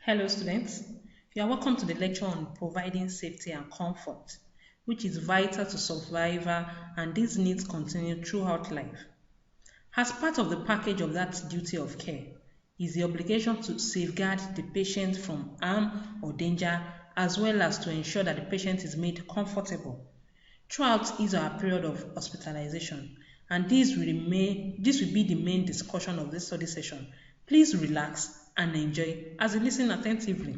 Hello students, you are welcome to the lecture on providing safety and comfort, which is vital to survival and these needs continue throughout life. As part of the package of that duty of care is the obligation to safeguard the patient from harm or danger as well as to ensure that the patient is made comfortable throughout his or her period of hospitalization, and this will be the main discussion of this study session. Please relax and enjoy as you listen attentively.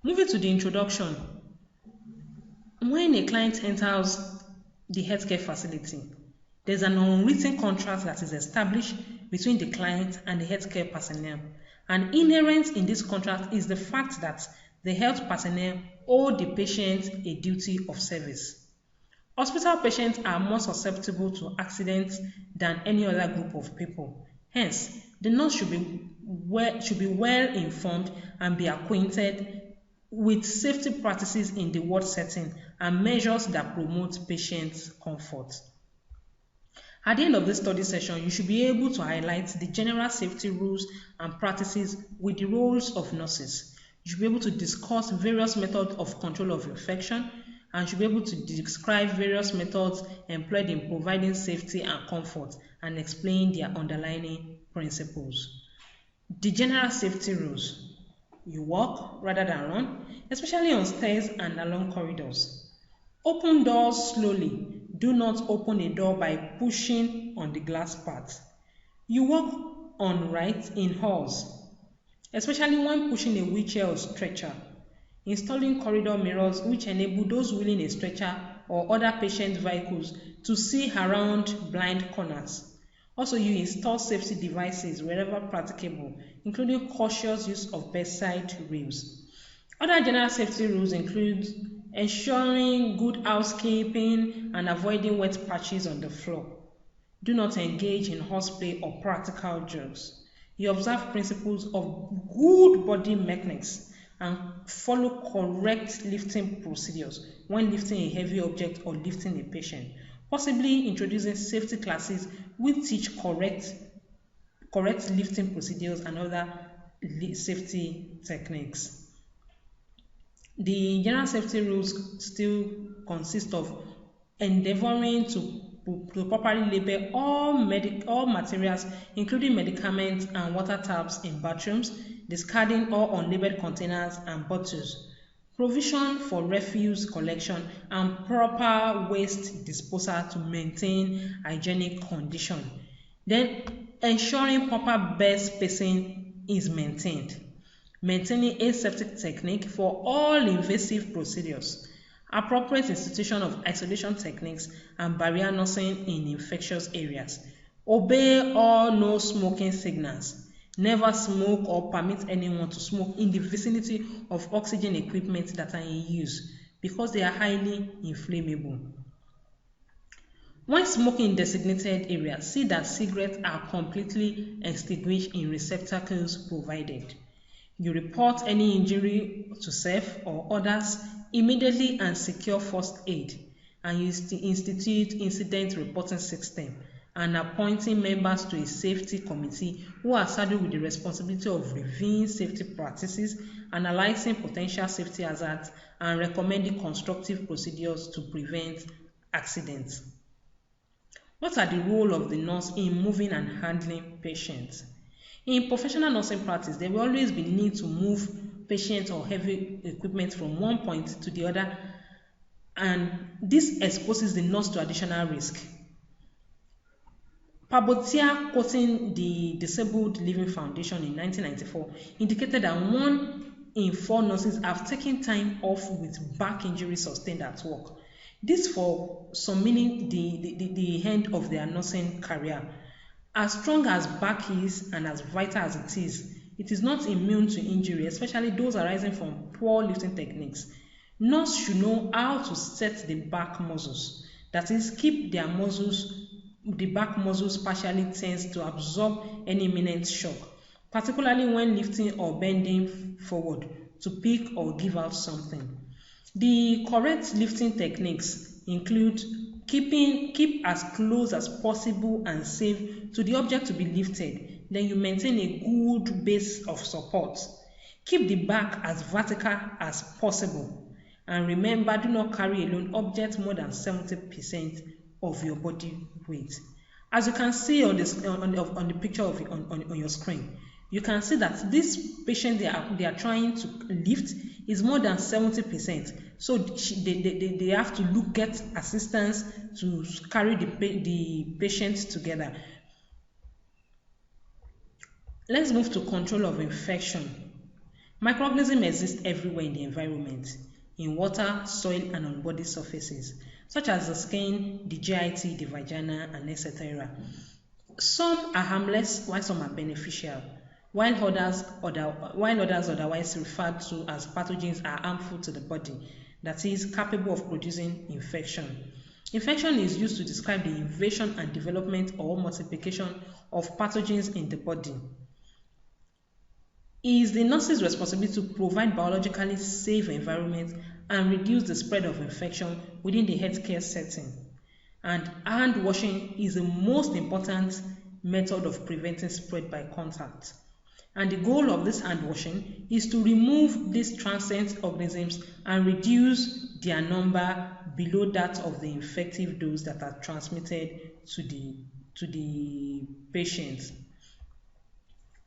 Moving to the introduction, when a client enters the healthcare facility, there's an unwritten contract that is established between the client and the healthcare personnel. And inherent in this contract is the fact that the health personnel owe the patient a duty of service. Hospital patients are more susceptible to accidents than any other group of people. Hence, the nurse should be well informed and be acquainted with safety practices in the ward setting and measures that promote patient comfort. At the end of this study session, you should be able to highlight the general safety rules and practices with the roles of nurses. You should be able to discuss various methods of control of infection, and should be able to describe various methods employed in providing safety and comfort and explain their underlying principles. The general safety rules. You walk rather than run, especially on stairs and along corridors. Open doors slowly. Do not open a door by pushing on the glass part. You walk on right in halls, especially when pushing a wheelchair or stretcher. Installing corridor mirrors which enable those wheeling a stretcher or other patient vehicles to see around blind corners. Also, you install safety devices wherever practicable, including cautious use of bedside rails. Other general safety rules include ensuring good housekeeping and avoiding wet patches on the floor. Do not engage in horseplay or practical jokes. You observe principles of good body mechanics and follow correct lifting procedures when lifting a heavy object or lifting a patient, possibly introducing safety classes which teach correct lifting procedures and other safety techniques. The general safety rules still consist of endeavoring to properly label all materials, including medicaments and water taps in bathrooms, discarding all unlabeled containers and bottles, provision for refuse collection, and proper waste disposal to maintain hygienic condition. Then, ensuring proper bed spacing is maintained. Maintaining aseptic technique for all invasive procedures. Appropriate institution of isolation techniques and barrier nursing in infectious areas. Obey all no smoking signals. Never smoke or permit anyone to smoke in the vicinity of oxygen equipment that are in use because they are highly inflammable. When smoking in designated areas, see that cigarettes are completely extinguished in receptacles provided. You report any injury to self or others immediately and secure first aid, and you institute incident reporting system and appointing members to a safety committee who are saddled with the responsibility of reviewing safety practices, analyzing potential safety hazards, and recommending constructive procedures to prevent accidents. What are the role of the nurse in moving and handling patients? In professional nursing practice, there will always be need to move patients or heavy equipment from one point to the other, and this exposes the nurse to additional risk. Pabotia, quoting the Disabled Living Foundation in 1994, indicated that 1 in 4 nurses have taken time off with back injury sustained at work. This for some meaning the end of their nursing career. As strong as back is and as vital as it is not immune to injury, especially those arising from poor lifting techniques. Nurses should know how to set the back muscles, that is, keep the back muscles partially tense to absorb any imminent shock, particularly when lifting or bending forward to pick or give out something. The correct lifting techniques include keep as close as possible and safe to the object to be lifted. Then you maintain a good base of support. Keep the back as vertical as possible. And remember, do not carry alone objects more than 70% of your body weight. As you can see on this on the picture of on your screen, you can see that this patient they are trying to lift is more than 70%. So they have to get assistance to carry the patient together. Let's move to control of infection. Microorganisms exist everywhere in the environment, in water, soil, and on body surfaces, such as the skin, the GIT, the vagina, and etc. Some are harmless, while some are beneficial, while others otherwise referred to as pathogens are harmful to the body, that is, capable of producing infection. Infection is used to describe the invasion and development or multiplication of pathogens in the body. It is the nurse's responsibility to provide biologically safe environment and reduce the spread of infection within the healthcare setting. And hand washing is the most important method of preventing spread by contact. And the goal of this hand washing is to remove these transient organisms and reduce their number below that of the infective dose that are transmitted to the patient.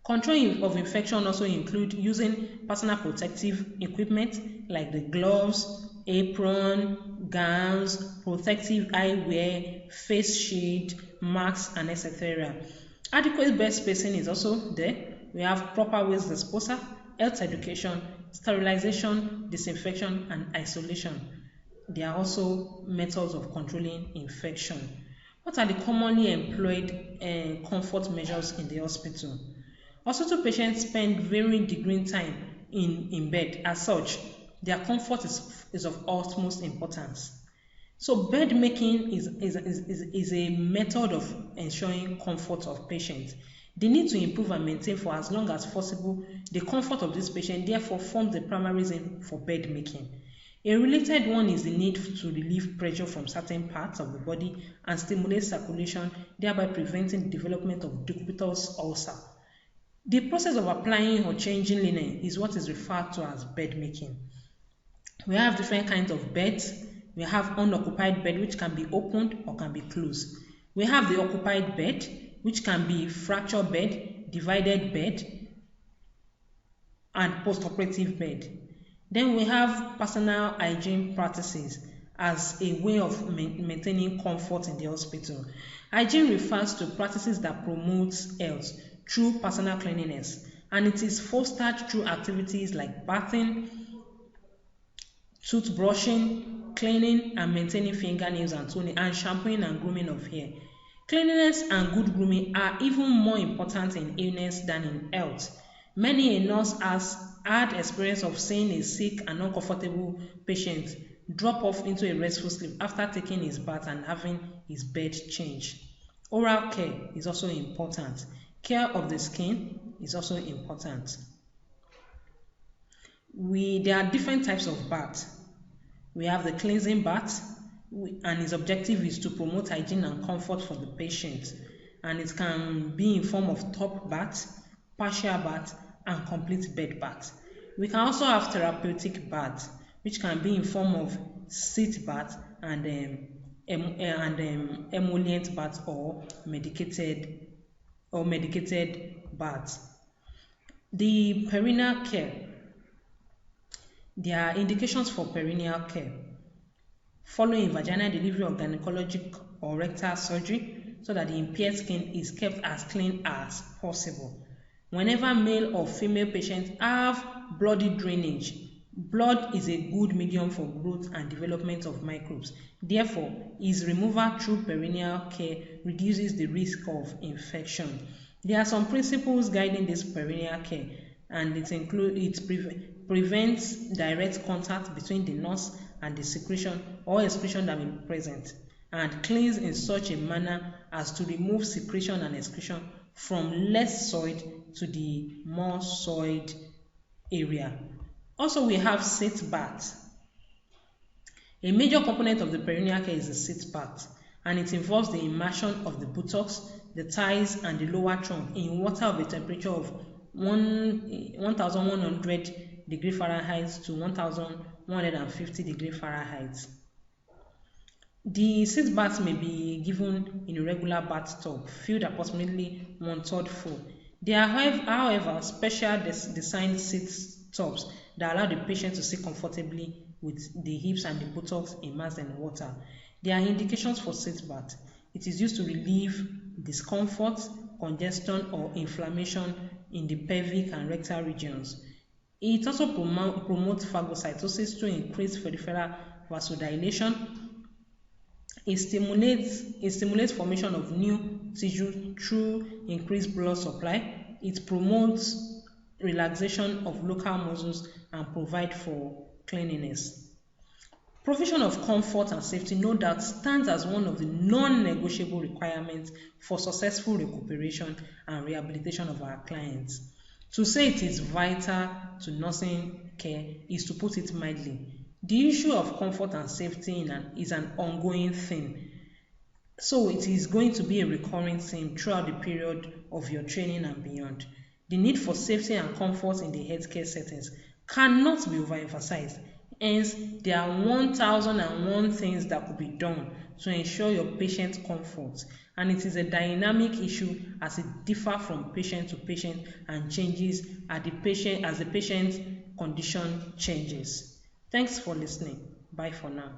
Control of infection also include using personal protective equipment like the gloves, apron, gowns, protective eyewear, face shield, masks, and etc. Adequate bed spacing is also there. We have proper waste disposal, health education, sterilization, disinfection, and isolation. There are also methods of controlling infection. What are the commonly employed comfort measures in the hospital? Hospital patients spend varying degree time in bed. As such, their comfort is of utmost importance. So bed making is a method of ensuring comfort of patients. They need to improve and maintain for as long as possible the comfort of this patient, therefore forms the primary reason for bed making. A related one is the need to relieve pressure from certain parts of the body and stimulate circulation, thereby preventing the development of decubitus ulcer. The process of applying or changing linen is what is referred to as bed making. We have different kinds of beds. We have unoccupied bed, which can be opened or can be closed. We have the occupied bed, which can be fracture bed, divided bed, and post-operative bed. Then we have personal hygiene practices as a way of maintaining comfort in the hospital. Hygiene refers to practices that promote health through personal cleanliness, and it is fostered through activities like bathing, toothbrushing, cleaning and maintaining fingernails and toenails, and shampooing and grooming of hair. Cleanliness and good grooming are even more important in illness than in health. Many a nurse has had experience of seeing a sick and uncomfortable patient drop off into a restful sleep after taking his bath and having his bed changed. Oral care is also important. Care of the skin is also important. There are different types of bath. We have the cleansing bath, and its objective is to promote hygiene and comfort for the patient. And it can be in form of top bath, partial bath, and complete bed bath. We can also have therapeutic bath, which can be in form of seat bath and emollient bath or medicated bath. The perineal care. There are indications for perineal care. Following vaginal delivery or gynecologic or rectal surgery, so that the impaired skin is kept as clean as possible. Whenever male or female patients have bloody drainage, blood is a good medium for growth and development of microbes. Therefore, its removal through perineal care reduces the risk of infection. There are some principles guiding this perineal care, and it prevents direct contact between the nurse and the secretion or excretion that may be present, and cleans in such a manner as to remove secretion and excretion from less soiled to the more soiled area. Also, we have sit bath. A major component of the perineal care is the sit bath, and it involves the immersion of the buttocks, the thighs, and the lower trunk in water of a temperature of 1100 degree Fahrenheit to 1150 degree Fahrenheit. The seat bath may be given in a regular bathtub, filled approximately one-third full. There are, however, special designed seat tubs that allow the patient to sit comfortably with the hips and the buttocks immersed in water. There are indications for seat bath. It is used to relieve discomfort, congestion, or inflammation in the pelvic and rectal regions. It also promotes phagocytosis to increase peripheral vasodilation. It stimulates formation of new tissue through increased blood supply. It promotes relaxation of local muscles and provides for cleanliness. Provision of comfort and safety, no doubt, stands as one of the non-negotiable requirements for successful recuperation and rehabilitation of our clients. To say it is vital to nursing care is to put it mildly. The issue of comfort and safety is an ongoing thing. So it is going to be a recurring theme throughout the period of your training and beyond. The need for safety and comfort in the healthcare settings cannot be overemphasized. Hence, there are 1001 things that could be done to ensure your patient's comfort, and it is a dynamic issue as it differs from patient to patient and changes as the patient's condition changes. Thanks for listening. Bye for now.